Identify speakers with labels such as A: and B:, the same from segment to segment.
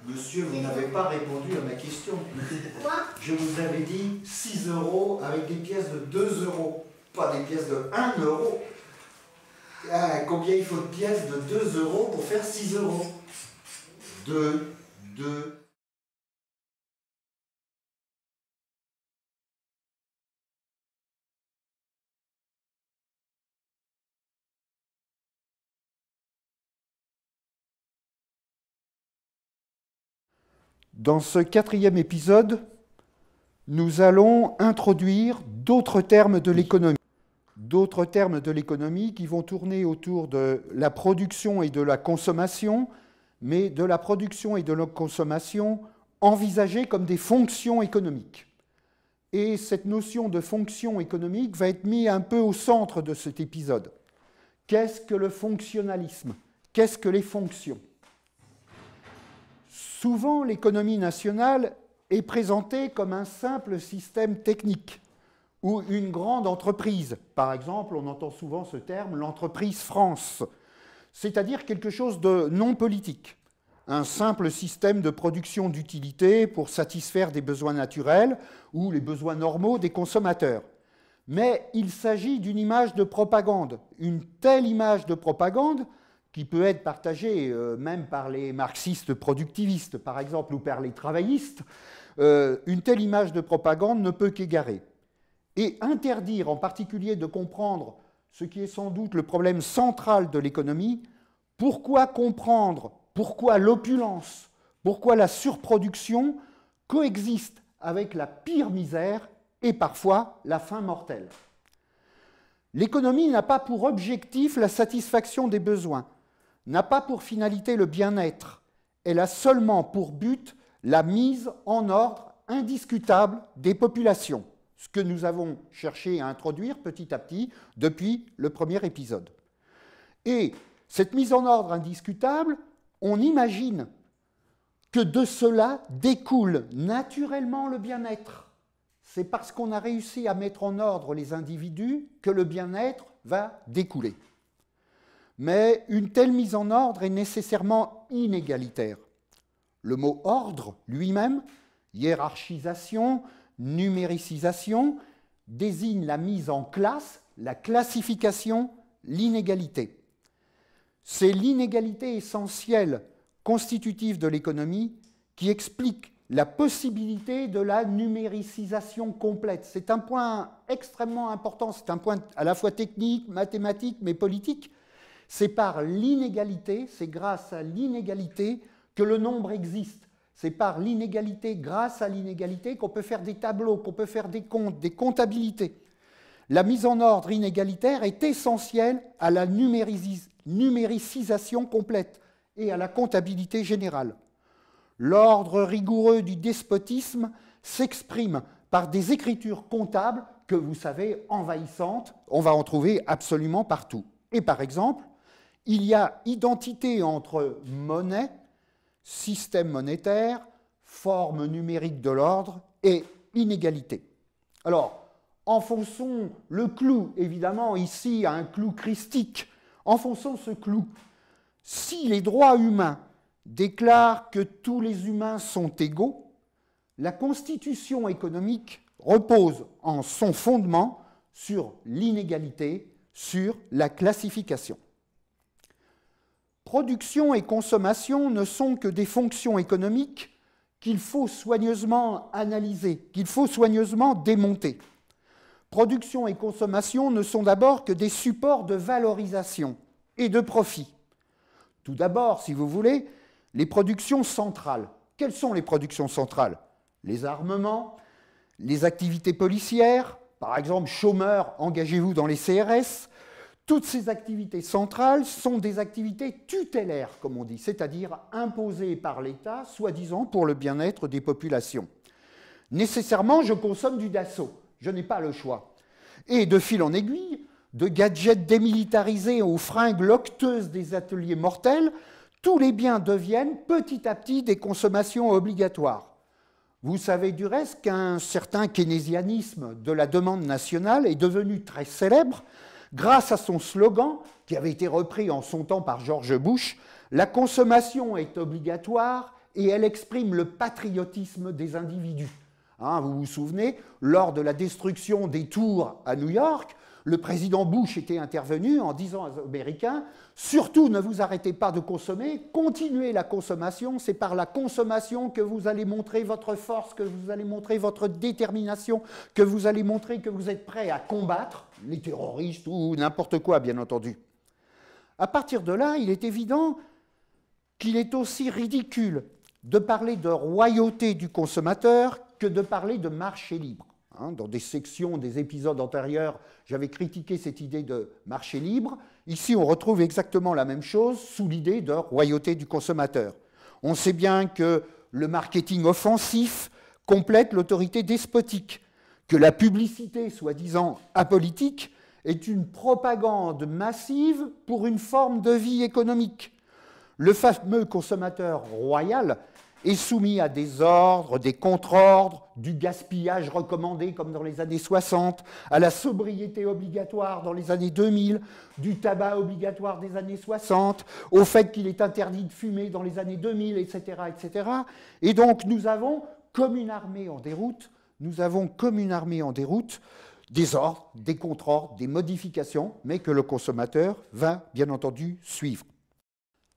A: Monsieur, vous n'avez pas répondu à ma question.
B: Quoi?
A: Je vous avais dit 6 € avec des pièces de 2 €, pas des pièces de 1 €. Ah, combien il faut de pièces de 2 € pour faire 6 €? 2. Dans ce 4e épisode, nous allons introduire d'autres termes de l'économie. D'autres termes de l'économie qui vont tourner autour de la production et de la consommation, mais de la production et de la consommation envisagées comme des fonctions économiques. Et cette notion de fonction économique va être mise un peu au centre de cet épisode. Qu'est-ce que le fonctionnalisme? Qu'est-ce que les fonctions? Souvent, l'économie nationale est présentée comme un simple système technique ou une grande entreprise. Par exemple, on entend souvent ce terme, l'entreprise France, c'est-à-dire quelque chose de non politique, un simple système de production d'utilité pour satisfaire des besoins naturels ou les besoins normaux des consommateurs. Mais il s'agit d'une image de propagande, une telle image de propagande qui peut être partagée même par les marxistes productivistes, par exemple, ou par les travaillistes, une telle image de propagande ne peut qu'égarer. Et interdire en particulier de comprendre ce qui est sans doute le problème central de l'économie, pourquoi comprendre, pourquoi l'opulence, pourquoi la surproduction coexistent avec la pire misère et parfois la faim mortelle. L'économie n'a pas pour objectif la satisfaction des besoins, n'a pas pour finalité le bien-être, elle a seulement pour but la mise en ordre indiscutable des populations, ce que nous avons cherché à introduire petit à petit depuis le premier épisode. Et cette mise en ordre indiscutable, on imagine que de cela découle naturellement le bien-être. C'est parce qu'on a réussi à mettre en ordre les individus que le bien-être va découler. Mais une telle mise en ordre est nécessairement inégalitaire. Le mot « ordre » lui-même, hiérarchisation, numéricisation, désigne la mise en classe, la classification, l'inégalité. C'est l'inégalité essentielle, constitutive de l'économie, qui explique la possibilité de la numéricisation complète. C'est un point extrêmement important, c'est un point à la fois technique, mathématique, mais politique. C'est par l'inégalité, c'est grâce à l'inégalité que le nombre existe. C'est par l'inégalité, grâce à l'inégalité, qu'on peut faire des tableaux, qu'on peut faire des comptes, des comptabilités. La mise en ordre inégalitaire est essentielle à la numéricisation complète et à la comptabilité générale. L'ordre rigoureux du despotisme s'exprime par des écritures comptables que vous savez envahissantes, on va en trouver absolument partout. Et par exemple, il y a identité entre monnaie, système monétaire, forme numérique de l'ordre et inégalité. Alors, enfonçons le clou, évidemment, ici, un clou christique. Enfonçons ce clou. Si les droits humains déclarent que tous les humains sont égaux, la constitution économique repose en son fondement sur l'inégalité, sur la classification. Production et consommation ne sont que des fonctions économiques qu'il faut soigneusement analyser, qu'il faut soigneusement démonter. Production et consommation ne sont d'abord que des supports de valorisation et de profit. Tout d'abord, si vous voulez, les productions centrales. Quelles sont les productions centrales? Les armements, les activités policières, par exemple, chômeurs, engagez-vous dans les CRS. Toutes ces activités centrales sont des activités tutélaires, comme on dit, c'est-à-dire imposées par l'État, soi-disant pour le bien-être des populations. Nécessairement, je consomme du Dassault, je n'ai pas le choix. Et de fil en aiguille, de gadgets démilitarisés aux fringues locteuses des ateliers mortels, tous les biens deviennent petit à petit des consommations obligatoires. Vous savez du reste qu'un certain keynésianisme de la demande nationale est devenu très célèbre grâce à son slogan, qui avait été repris en son temps par George Bush, « La consommation est obligatoire et elle exprime le patriotisme des individus. Hein, vous vous souvenez, lors de la destruction des tours à New York, le président Bush était intervenu en disant aux Américains « Surtout ne vous arrêtez pas de consommer, continuez la consommation, c'est par la consommation que vous allez montrer votre force, que vous allez montrer votre détermination, que vous allez montrer que vous êtes prêt à combattre les terroristes ou n'importe quoi, bien entendu. » À partir de là, il est évident qu'il est aussi ridicule de parler de royauté du consommateur que de parler de marché libre. Dans des sections, des épisodes antérieurs, j'avais critiqué cette idée de marché libre. Ici, on retrouve exactement la même chose sous l'idée de royauté du consommateur. On sait bien que le marketing offensif complète l'autorité despotique, que la publicité, soi-disant apolitique, est une propagande massive pour une forme de vie économique. Le fameux consommateur royal est soumis à des ordres, des contre-ordres, du gaspillage recommandé comme dans les années 60, à la sobriété obligatoire dans les années 2000, du tabac obligatoire des années 60, au fait qu'il est interdit de fumer dans les années 2000, etc., etc. Et donc nous avons, comme une armée en déroute, des ordres, des contre-ordres, des modifications, mais que le consommateur va bien entendu suivre.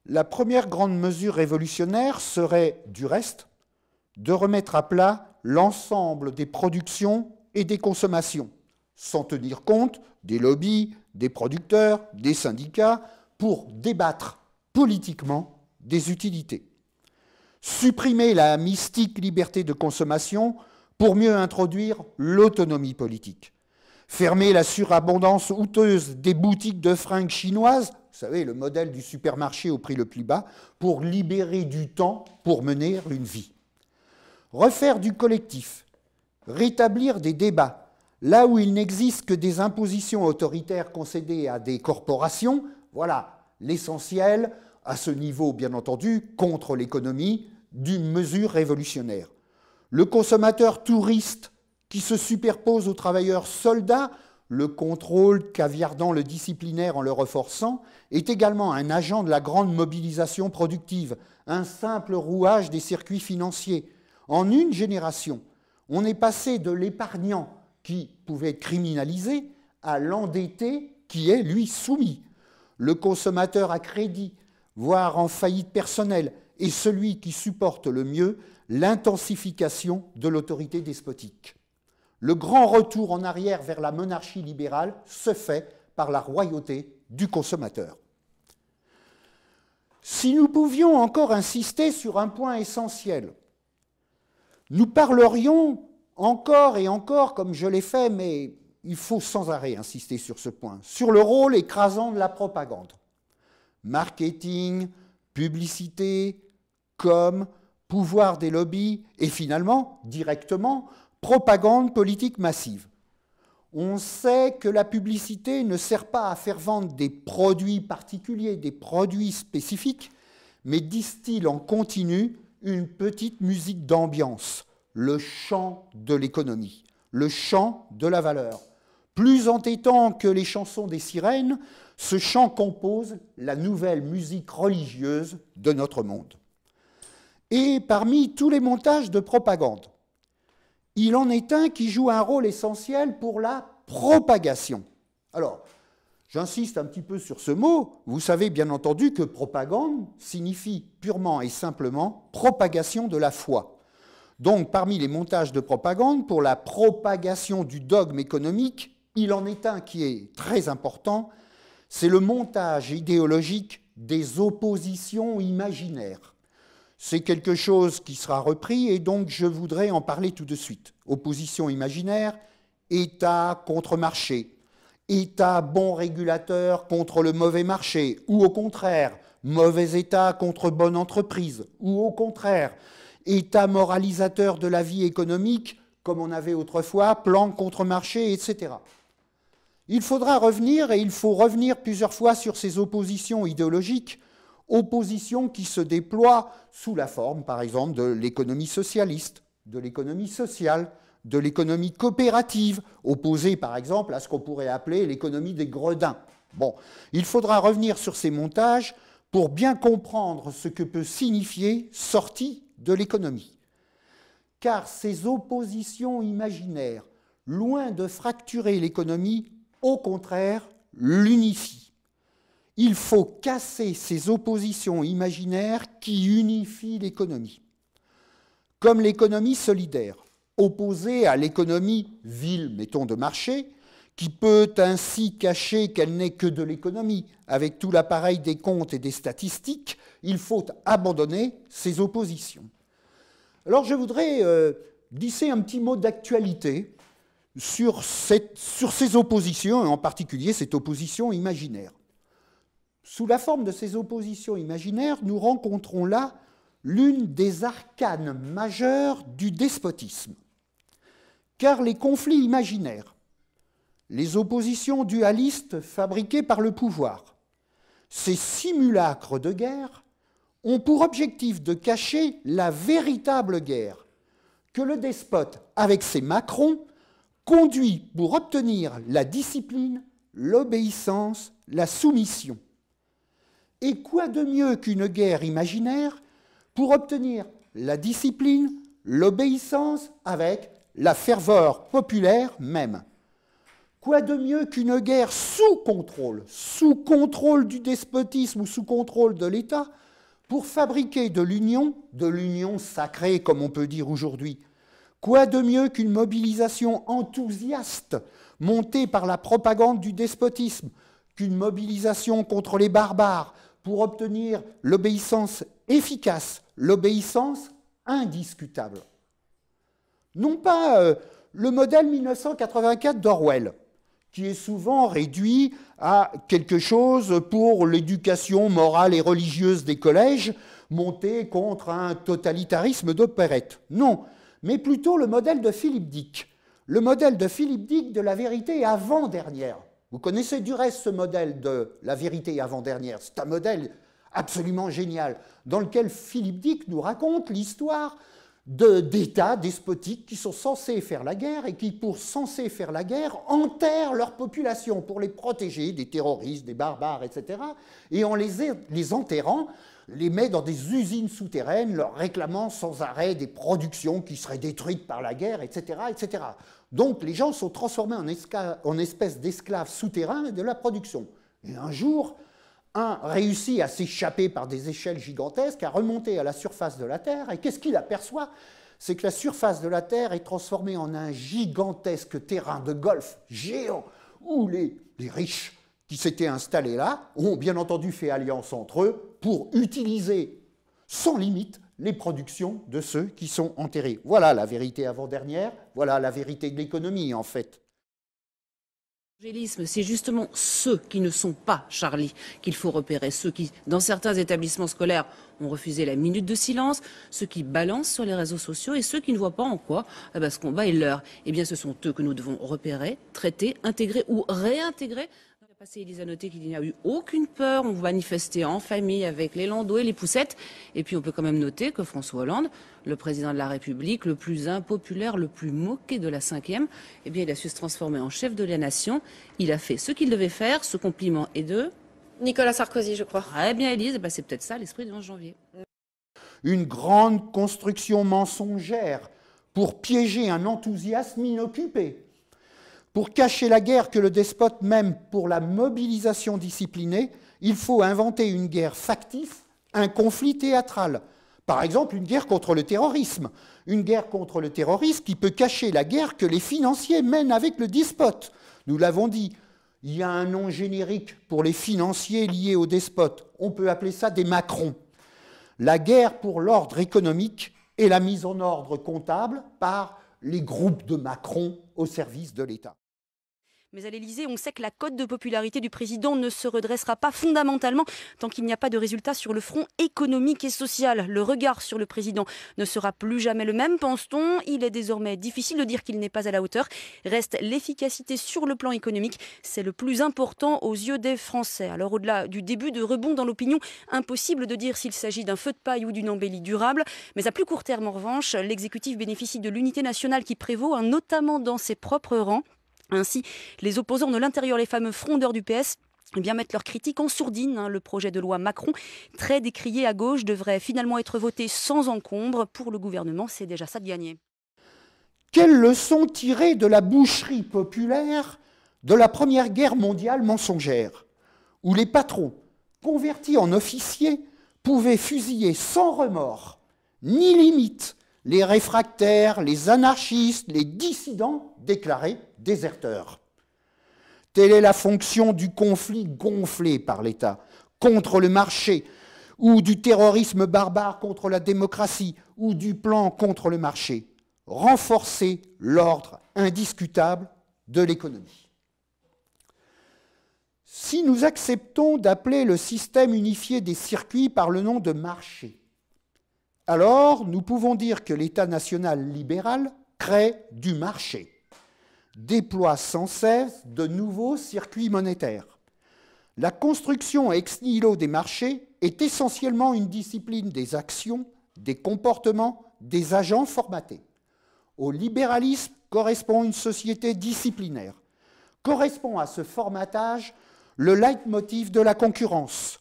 A: La première grande mesure révolutionnaire serait, du reste, de remettre à plat l'ensemble des productions et des consommations, sans tenir compte des lobbies, des producteurs, des syndicats, pour débattre politiquement des utilités. Supprimer la mystique liberté de consommation pour mieux introduire l'autonomie politique. Fermer la surabondance outeuse des boutiques de fringues chinoises, vous savez, le modèle du supermarché au prix le plus bas, pour libérer du temps pour mener une vie. Refaire du collectif, rétablir des débats, là où il n'existe que des impositions autoritaires concédées à des corporations, voilà l'essentiel, à ce niveau bien entendu, contre l'économie, d'une mesure révolutionnaire. Le consommateur touriste qui se superpose aux travailleurs soldats, le contrôle caviardant le disciplinaire en le renforçant, est également un agent de la grande mobilisation productive, un simple rouage des circuits financiers. En une génération, on est passé de l'épargnant qui pouvait être criminalisé à l'endetté qui est, lui, soumis. Le consommateur à crédit, voire en faillite personnelle, est celui qui supporte le mieux l'intensification de l'autorité despotique. Le grand retour en arrière vers la monarchie libérale se fait par la royauté du consommateur. Si nous pouvions encore insister sur un point essentiel, nous parlerions encore et encore, comme je l'ai fait, mais il faut sans arrêt insister sur ce point, sur le rôle écrasant de la propagande. Marketing, publicité, com, pouvoir des lobbies et finalement, directement, propagande politique massive. On sait que la publicité ne sert pas à faire vendre des produits particuliers, des produits spécifiques, mais distille en continu une petite musique d'ambiance, le chant de l'économie, le chant de la valeur. Plus entêtant que les chansons des sirènes, ce chant compose la nouvelle musique religieuse de notre monde. Et parmi tous les montages de propagande, il en est un qui joue un rôle essentiel pour la propagation. Alors, j'insiste un petit peu sur ce mot. Vous savez bien entendu que propagande signifie purement et simplement propagation de la foi. Donc, parmi les montages de propagande, pour la propagation du dogme économique, il en est un qui est très important, c'est le montage idéologique des oppositions imaginaires. C'est quelque chose qui sera repris et donc je voudrais en parler tout de suite. Opposition imaginaire, État contre marché, État bon régulateur contre le mauvais marché, ou au contraire, mauvais État contre bonne entreprise, ou au contraire, État moralisateur de la vie économique, comme on avait autrefois, plan contre marché, etc. Il faudra revenir, et il faut revenir plusieurs fois sur ces oppositions idéologiques, opposition qui se déploie sous la forme, par exemple, de l'économie socialiste, de l'économie sociale, de l'économie coopérative, opposée, par exemple, à ce qu'on pourrait appeler l'économie des gredins. Bon, il faudra revenir sur ces montages pour bien comprendre ce que peut signifier sortie de l'économie. Car ces oppositions imaginaires, loin de fracturer l'économie, au contraire, l'unifient. Il faut casser ces oppositions imaginaires qui unifient l'économie. Comme l'économie solidaire, opposée à l'économie ville, mettons, de marché, qui peut ainsi cacher qu'elle n'est que de l'économie, avec tout l'appareil des comptes et des statistiques, il faut abandonner ces oppositions. Alors je voudrais glisser un petit mot d'actualité sur ces oppositions, et en particulier cette opposition imaginaire. Sous la forme de ces oppositions imaginaires, nous rencontrons là l'une des arcanes majeures du despotisme. Car les conflits imaginaires, les oppositions dualistes fabriquées par le pouvoir, ces simulacres de guerre ont pour objectif de cacher la véritable guerre que le despote, avec ses Macrons, conduit pour obtenir la discipline, l'obéissance, la soumission. Et quoi de mieux qu'une guerre imaginaire pour obtenir la discipline, l'obéissance avec la ferveur populaire même? Quoi de mieux qu'une guerre sous contrôle du despotisme ou sous contrôle de l'État, pour fabriquer de l'union sacrée, comme on peut dire aujourd'hui? Quoi de mieux qu'une mobilisation enthousiaste montée par la propagande du despotisme, qu'une mobilisation contre les barbares pour obtenir l'obéissance efficace, l'obéissance indiscutable? Non pas le modèle 1984 d'Orwell, qui est souvent réduit à quelque chose pour l'éducation morale et religieuse des collèges, monté contre un totalitarisme d'opérette. Non, mais plutôt le modèle de Philip Dick. Le modèle de Philip Dick de la vérité avant-dernière. Vous connaissez du reste ce modèle de la vérité avant-dernière. C'est un modèle absolument génial, dans lequel Philip Dick nous raconte l'histoire d'États despotiques qui sont censés faire la guerre et qui, pour censés faire la guerre, enterrent leur population pour les protéger des terroristes, des barbares, etc. Et en les enterrant, les met dans des usines souterraines, leur réclamant sans arrêt des productions qui seraient détruites par la guerre, etc. etc. Donc les gens sont transformés en espèces d'esclaves souterrains de la production. Et un jour, un réussit à s'échapper par des échelles gigantesques, à remonter à la surface de la Terre, et qu'est-ce qu'il aperçoit? C'est que la surface de la Terre est transformée en un gigantesque terrain de golf géant, où les riches qui s'étaient installés là ont bien entendu fait alliance entre eux pour utiliser sans limite les productions de ceux qui sont enterrés. Voilà la vérité avant-dernière, voilà la vérité de l'économie en fait.
B: L'évangélisme, c'est justement ceux qui ne sont pas Charlie qu'il faut repérer, ceux qui, dans certains établissements scolaires, ont refusé la minute de silence, ceux qui balancent sur les réseaux sociaux et ceux qui ne voient pas en quoi ce combat est leur. Eh bien, ce sont eux que nous devons repérer, traiter, intégrer ou réintégrer. Dans le passé, Élise a noté qu'il n'y a eu aucune peur, on manifestait en famille avec les landaux et les poussettes. Et puis, on peut quand même noter que François Hollande, le président de la République, le plus impopulaire, le plus moqué de la 5e, eh bien, il a su se transformer en chef de la nation. Il a fait ce qu'il devait faire. Ce compliment est de
C: Nicolas Sarkozy, je crois.
B: Eh bien, Élise, c'est peut-être ça l'esprit du 11 janvier.
A: Une grande construction mensongère pour piéger un enthousiasme inoccupé, pour cacher la guerre que le despote mène pour la mobilisation disciplinée, il faut inventer une guerre factice, un conflit théâtral. Par exemple, une guerre contre le terrorisme. Une guerre contre le terrorisme qui peut cacher la guerre que les financiers mènent avec le despote. Nous l'avons dit, il y a un nom générique pour les financiers liés au despote. On peut appeler ça des Macrons. La guerre pour l'ordre économique et la mise en ordre comptable par les groupes de Macron au service de l'État.
C: Mais à l'Élysée, on sait que la cote de popularité du président ne se redressera pas fondamentalement tant qu'il n'y a pas de résultat sur le front économique et social. Le regard sur le président ne sera plus jamais le même, pense-t-on. Il est désormais difficile de dire qu'il n'est pas à la hauteur. Reste l'efficacité sur le plan économique. C'est le plus important aux yeux des Français. Alors au-delà du début de rebond dans l'opinion, impossible de dire s'il s'agit d'un feu de paille ou d'une embellie durable. Mais à plus court terme, en revanche, l'exécutif bénéficie de l'unité nationale qui prévaut, notamment dans ses propres rangs. Ainsi, les opposants de l'intérieur, les fameux frondeurs du PS, eh bien, mettre leurs critiques en sourdine. Le projet de loi Macron, très décrié à gauche, devrait finalement être voté sans encombre. Pour le gouvernement, c'est déjà ça de gagné.
A: Quelles leçons tirer de la boucherie populaire de la Première Guerre mondiale mensongère, où les patrons, convertis en officiers, pouvaient fusiller sans remords, ni limite, les réfractaires, les anarchistes, les dissidents déclarés déserteurs. Telle est la fonction du conflit gonflé par l'État contre le marché, ou du terrorisme barbare contre la démocratie, ou du plan contre le marché. Renforcer l'ordre indiscutable de l'économie. Si nous acceptons d'appeler le système unifié des circuits par le nom de marché, alors nous pouvons dire que l'État national libéral crée du marché, déploie sans cesse de nouveaux circuits monétaires. La construction ex nihilo des marchés est essentiellement une discipline des actions, des comportements, des agents formatés. Au libéralisme correspond une société disciplinaire. Correspond à ce formatage le leitmotiv de la concurrence.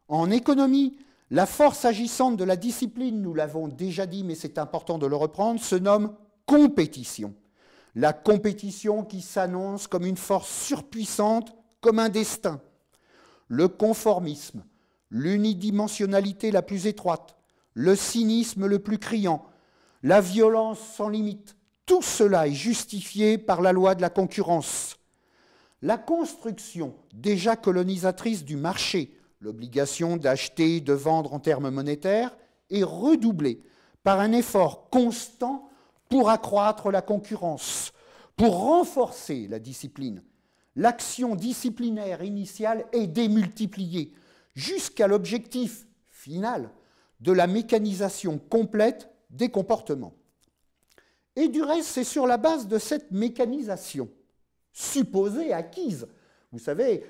A: En économie, la force agissante de la discipline, nous l'avons déjà dit, mais c'est important de le reprendre, se nomme compétition. La compétition qui s'annonce comme une force surpuissante, comme un destin. Le conformisme, l'unidimensionnalité la plus étroite, le cynisme le plus criant, la violence sans limite, tout cela est justifié par la loi de la concurrence. La construction déjà colonisatrice du marché, l'obligation d'acheter et de vendre en termes monétaires, est redoublée par un effort constant pour accroître la concurrence, pour renforcer la discipline. L'action disciplinaire initiale est démultipliée jusqu'à l'objectif final de la mécanisation complète des comportements. Et du reste, c'est sur la base de cette mécanisation, supposée acquise. Vous savez,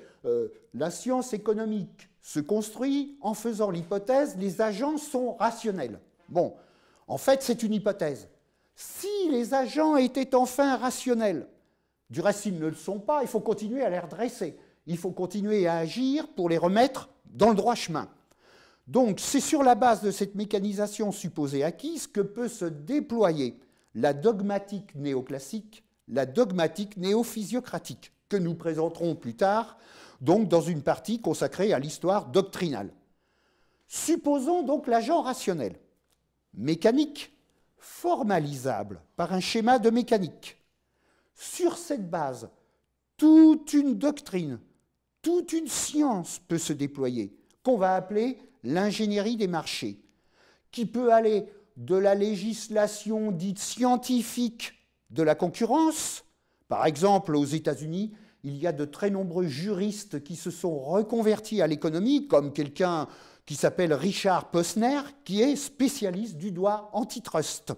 A: la science économique se construit en faisant l'hypothèse « les agents sont rationnels ». Bon, en fait, c'est une hypothèse. Si les agents étaient enfin rationnels, du reste, s'ils ne le sont pas, il faut continuer à les redresser. Il faut continuer à agir pour les remettre dans le droit chemin. Donc, c'est sur la base de cette mécanisation supposée acquise que peut se déployer la dogmatique néoclassique, la dogmatique néophysiocratique, que nous présenterons plus tard, donc dans une partie consacrée à l'histoire doctrinale. Supposons donc l'agent rationnel, mécanique, formalisable par un schéma de mécanique. Sur cette base, toute une doctrine, toute une science peut se déployer, qu'on va appeler l'ingénierie des marchés, qui peut aller de la législation dite scientifique de la concurrence. Par exemple, aux États-Unis, il y a de très nombreux juristes qui se sont reconvertis à l'économie, comme quelqu'un qui s'appelle Richard Posner, qui est spécialiste du droit antitrust.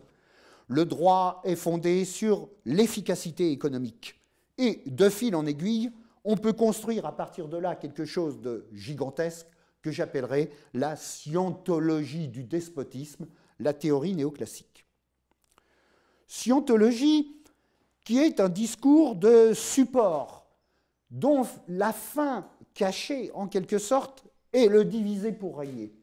A: Le droit est fondé sur l'efficacité économique. Et de fil en aiguille, on peut construire à partir de là quelque chose de gigantesque que j'appellerais la scientologie du despotisme, la théorie néoclassique. Scientologie qui est un discours de support, dont la fin cachée, en quelque sorte, est le diviser pour régner.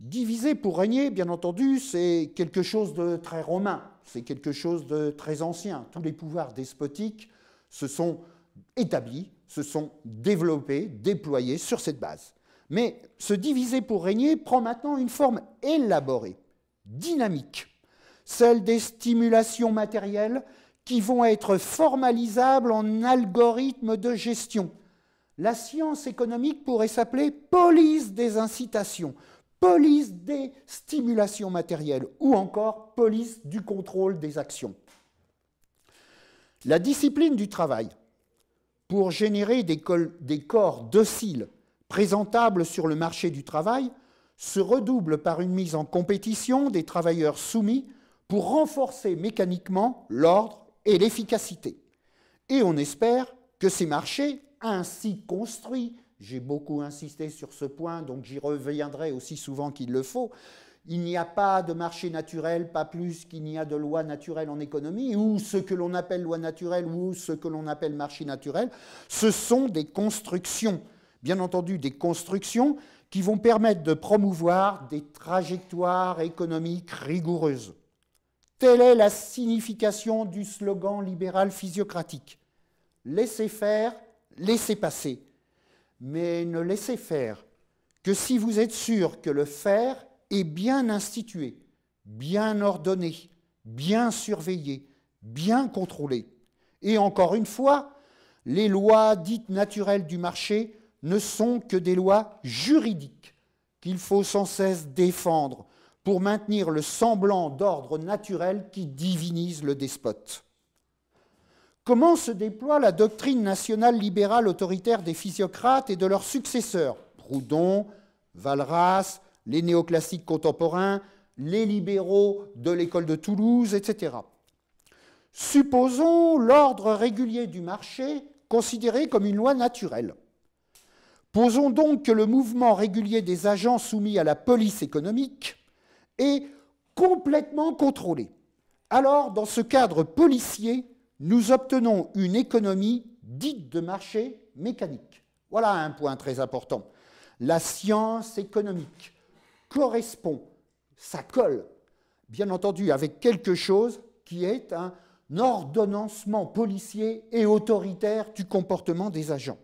A: Diviser pour régner, bien entendu, c'est quelque chose de très romain, c'est quelque chose de très ancien. Tous les pouvoirs despotiques se sont établis, se sont développés, déployés sur cette base. Mais ce diviser pour régner prend maintenant une forme élaborée, dynamique, celle des stimulations matérielles qui vont être formalisables en algorithmes de gestion. La science économique pourrait s'appeler police des incitations, police des stimulations matérielles ou encore police du contrôle des actions. La discipline du travail, pour générer des corps dociles, présentables sur le marché du travail, se redouble par une mise en compétition des travailleurs soumis pour renforcer mécaniquement l'ordre et l'efficacité. Et on espère que ces marchés, ainsi construits, j'ai beaucoup insisté sur ce point, donc j'y reviendrai aussi souvent qu'il le faut, Il n'y a pas de marché naturel, pas plus qu'il n'y a de loi naturelle en économie, ou ce que l'on appelle loi naturelle ou ce que l'on appelle marché naturel, ce sont des constructions, bien entendu des constructions qui vont permettre de promouvoir des trajectoires économiques rigoureuses. Telle est la signification du slogan libéral physiocratique. Laissez faire, laissez passer. Mais ne laissez faire que si vous êtes sûr que le faire est bien institué, bien ordonné, bien surveillé, bien contrôlé. Et encore une fois, les lois dites naturelles du marché ne sont que des lois juridiques qu'il faut sans cesse défendre pour maintenir le semblant d'ordre naturel qui divinise le despote. Comment se déploie la doctrine nationale libérale autoritaire des physiocrates et de leurs successeurs, Proudhon, Walras, les néoclassiques contemporains, les libéraux de l'école de Toulouse, etc. Supposons l'ordre régulier du marché considéré comme une loi naturelle. Posons donc que le mouvement régulier des agents soumis à la police économique est complètement contrôlé. Alors, dans ce cadre policier, nous obtenons une économie dite de marché mécanique. Voilà un point très important. La science économique correspond, ça colle, bien entendu, avec quelque chose qui est un ordonnancement policier et autoritaire du comportement des agents.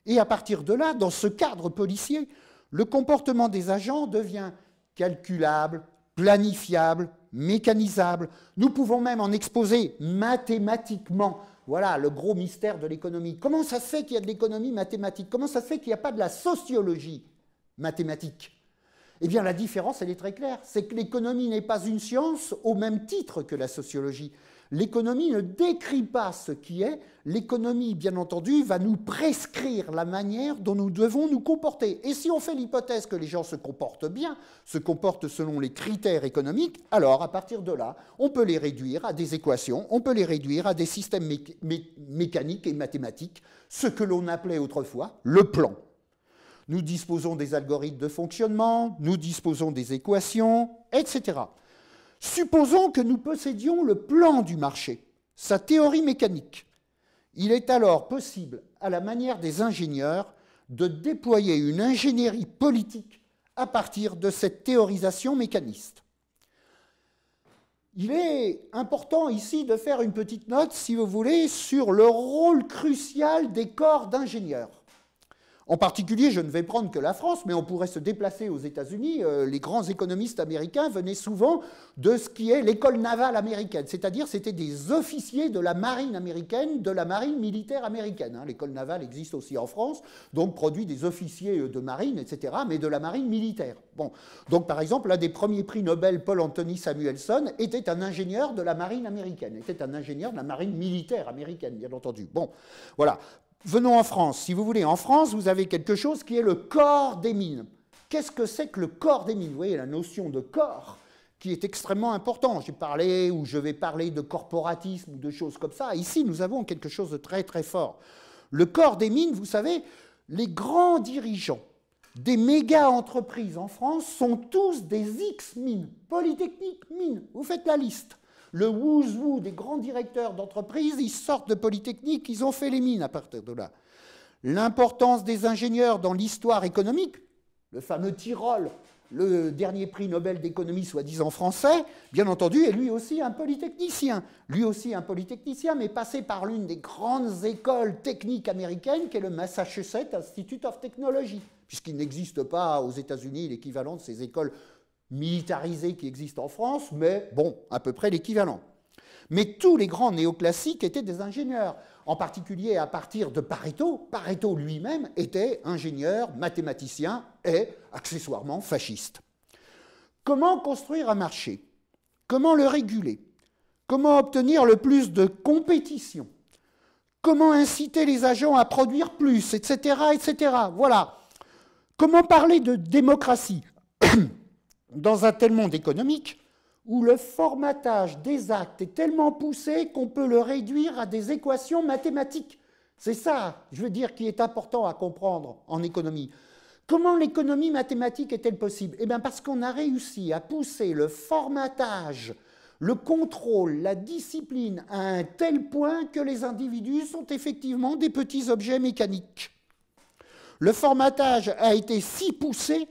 A: Et à partir de là, dans ce cadre policier, le comportement des agents devient calculable, planifiable, mécanisable. Nous pouvons même en exposer mathématiquement. Voilà le gros mystère de l'économie. Comment ça se fait qu'il y a de l'économie mathématique? Comment ça se fait qu'il n'y a pas de la sociologie mathématique? Eh bien, la différence, elle est très claire. C'est que l'économie n'est pas une science au même titre que la sociologie. L'économie ne décrit pas ce qui est. L'économie, bien entendu, va nous prescrire la manière dont nous devons nous comporter. Et si on fait l'hypothèse que les gens se comportent bien, se comportent selon les critères économiques, alors, à partir de là, on peut les réduire à des équations, on peut les réduire à des systèmes mécaniques et mathématiques, ce que l'on appelait autrefois le plan. Nous disposons des algorithmes de fonctionnement, nous disposons des équations, etc. Supposons que nous possédions le plan du marché, sa théorie mécanique. Il est alors possible, à la manière des ingénieurs, de déployer une ingénierie politique à partir de cette théorisation mécaniste. Il est important ici de faire une petite note, si vous voulez, sur le rôle crucial des corps d'ingénieurs. En particulier, je ne vais prendre que la France, mais on pourrait se déplacer aux États-Unis. Les grands économistes américains venaient souvent de ce qui est l'école navale américaine, c'est-à-dire c'était des officiers de la marine américaine, de la marine militaire américaine. L'école navale existe aussi en France, donc produit des officiers de marine, etc., mais de la marine militaire. Bon. Donc par exemple, l'un des premiers prix Nobel, Paul Anthony Samuelson, était un ingénieur de la marine américaine, était un ingénieur de la marine militaire américaine, bien entendu. Bon, voilà. Venons en France. Si vous voulez, en France, vous avez quelque chose qui est le corps des mines. Qu'est-ce que c'est que le corps des mines? Vous voyez la notion de corps qui est extrêmement important. J'ai parlé ou je vais parler de corporatisme ou de choses comme ça. Ici, nous avons quelque chose de très très fort. Le corps des mines, vous savez, les grands dirigeants des méga-entreprises en France sont tous des X-mines, Polytechnique mines. Vous faites la liste. Le who's who des grands directeurs d'entreprise, ils sortent de Polytechnique, ils ont fait les mines à partir de là. L'importance des ingénieurs dans l'histoire économique, le fameux Tyrol, le dernier prix Nobel d'économie soi-disant français, bien entendu, est lui aussi un polytechnicien. Lui aussi un polytechnicien, mais passé par l'une des grandes écoles techniques américaines, qui est le Massachusetts Institute of Technology, puisqu'il n'existe pas aux États-Unis l'équivalent de ces écoles militarisés qui existent en France, mais bon, à peu près l'équivalent. Mais tous les grands néoclassiques étaient des ingénieurs, en particulier à partir de Pareto. Pareto lui-même était ingénieur, mathématicien et accessoirement fasciste. Comment construire un marché? Comment le réguler? Comment obtenir le plus de compétition? Comment inciter les agents à produire plus, etc., etc. Voilà. Comment parler de démocratie dans un tel monde économique où le formatage des actes est tellement poussé qu'on peut le réduire à des équations mathématiques? C'est ça, je veux dire, qui est important à comprendre en économie. Comment l'économie mathématique est-elle possible? Eh bien parce qu'on a réussi à pousser le formatage, le contrôle, la discipline à un tel point que les individus sont effectivement des petits objets mécaniques. Le formatage a été si poussé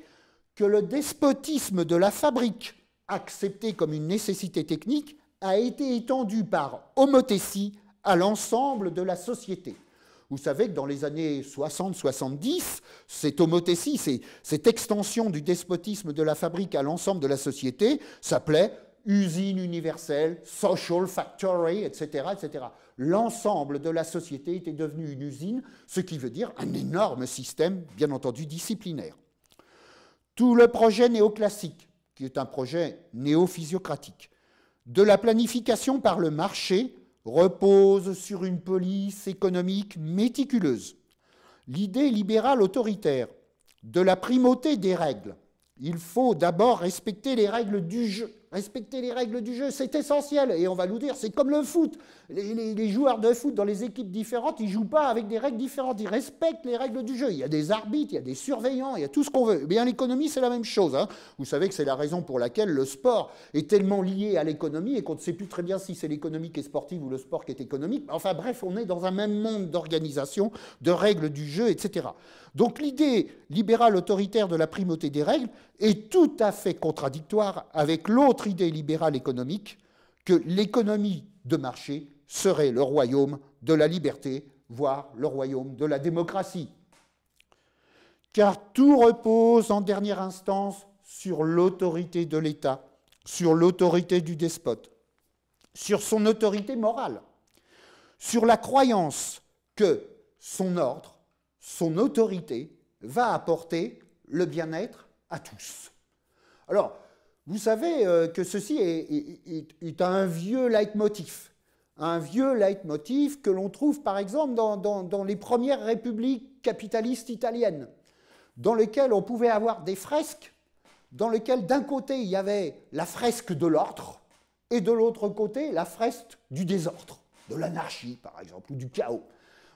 A: que le despotisme de la fabrique, accepté comme une nécessité technique, a été étendu par homothétie à l'ensemble de la société. Vous savez que dans les années 60-70, cette homothétie, cette extension du despotisme de la fabrique à l'ensemble de la société s'appelait usine universelle, social factory, etc., etc. L'ensemble de la société était devenu une usine, ce qui veut dire un énorme système, bien entendu, disciplinaire. Tout le projet néoclassique, qui est un projet néophysiocratique, de la planification par le marché, repose sur une police économique méticuleuse. L'idée libérale autoritaire de la primauté des règles. Il faut d'abord respecter les règles du jeu. Respecter les règles du jeu, c'est essentiel. Et on va nous dire, c'est comme le foot. Les joueurs de foot dans les équipes différentes, ils ne jouent pas avec des règles différentes. Ils respectent les règles du jeu. Il y a des arbitres, il y a des surveillants, il y a tout ce qu'on veut. Eh bien, l'économie, c'est la même chose. Hein. Vous savez que c'est la raison pour laquelle le sport est tellement lié à l'économie et qu'on ne sait plus très bien si c'est l'économie qui est sportive ou le sport qui est économique. Enfin bref, on est dans un même monde d'organisation, de règles du jeu, etc. Donc l'idée libérale autoritaire de la primauté des règles est tout à fait contradictoire avec l'autre idée libérale économique, que l'économie de marché serait le royaume de la liberté, voire le royaume de la démocratie. Car tout repose en dernière instance sur l'autorité de l'État, sur l'autorité du despote, sur son autorité morale, sur la croyance que son ordre, son autorité va apporter le bien-être à tous. Alors, vous savez que ceci est un vieux leitmotiv que l'on trouve par exemple dans les premières républiques capitalistes italiennes, dans lesquelles on pouvait avoir des fresques, dans lesquelles d'un côté il y avait la fresque de l'ordre et de l'autre côté la fresque du désordre, de l'anarchie par exemple, ou du chaos.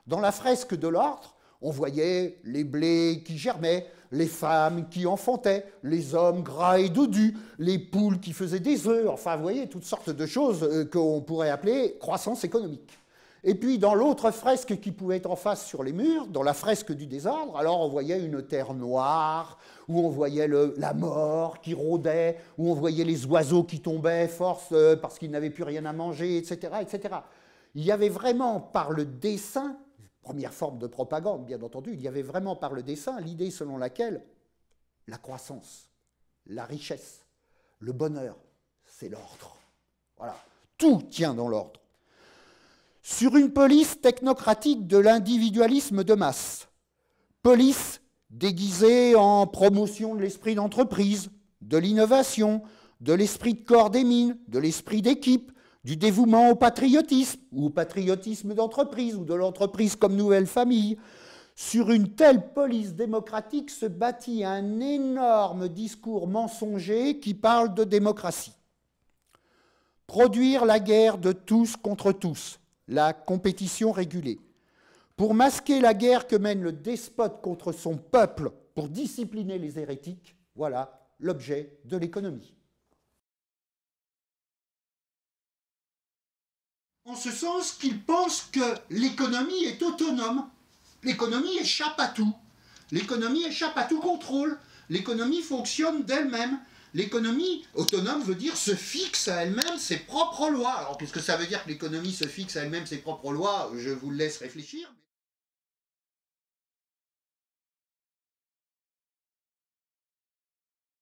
A: Dans la fresque de l'ordre, on voyait les blés qui germaient, les femmes qui enfantaient, les hommes gras et dodus, les poules qui faisaient des œufs, enfin, vous voyez, toutes sortes de choses qu'on pourrait appeler croissance économique. Et puis, dans l'autre fresque qui pouvait être en face sur les murs, dans la fresque du désordre, alors on voyait une terre noire, où on voyait la mort qui rôdait, où on voyait les oiseaux qui tombaient force parce qu'ils n'avaient plus rien à manger, etc., etc. Il y avait vraiment, par le dessin, première forme de propagande, bien entendu, il y avait vraiment par le dessin l'idée selon laquelle la croissance, la richesse, le bonheur, c'est l'ordre. Voilà, tout tient dans l'ordre. Sur une police technocratique de l'individualisme de masse, police déguisée en promotion de l'esprit d'entreprise, de l'innovation, de l'esprit de corps des mines, de l'esprit d'équipe, du dévouement au patriotisme, ou au patriotisme d'entreprise, ou de l'entreprise comme nouvelle famille. Sur une telle police démocratique se bâtit un énorme discours mensonger qui parle de démocratie. Produire la guerre de tous contre tous, la compétition régulée. Pour masquer la guerre que mène le despote contre son peuple, pour discipliner les hérétiques, voilà l'objet de l'économie. En ce sens qu'il pense que l'économie est autonome. L'économie échappe à tout. L'économie échappe à tout contrôle. L'économie fonctionne d'elle-même. L'économie autonome veut dire se fixe à elle-même ses propres lois. Alors, puisque ça veut dire que l'économie se fixe à elle-même ses propres lois, je vous laisse réfléchir.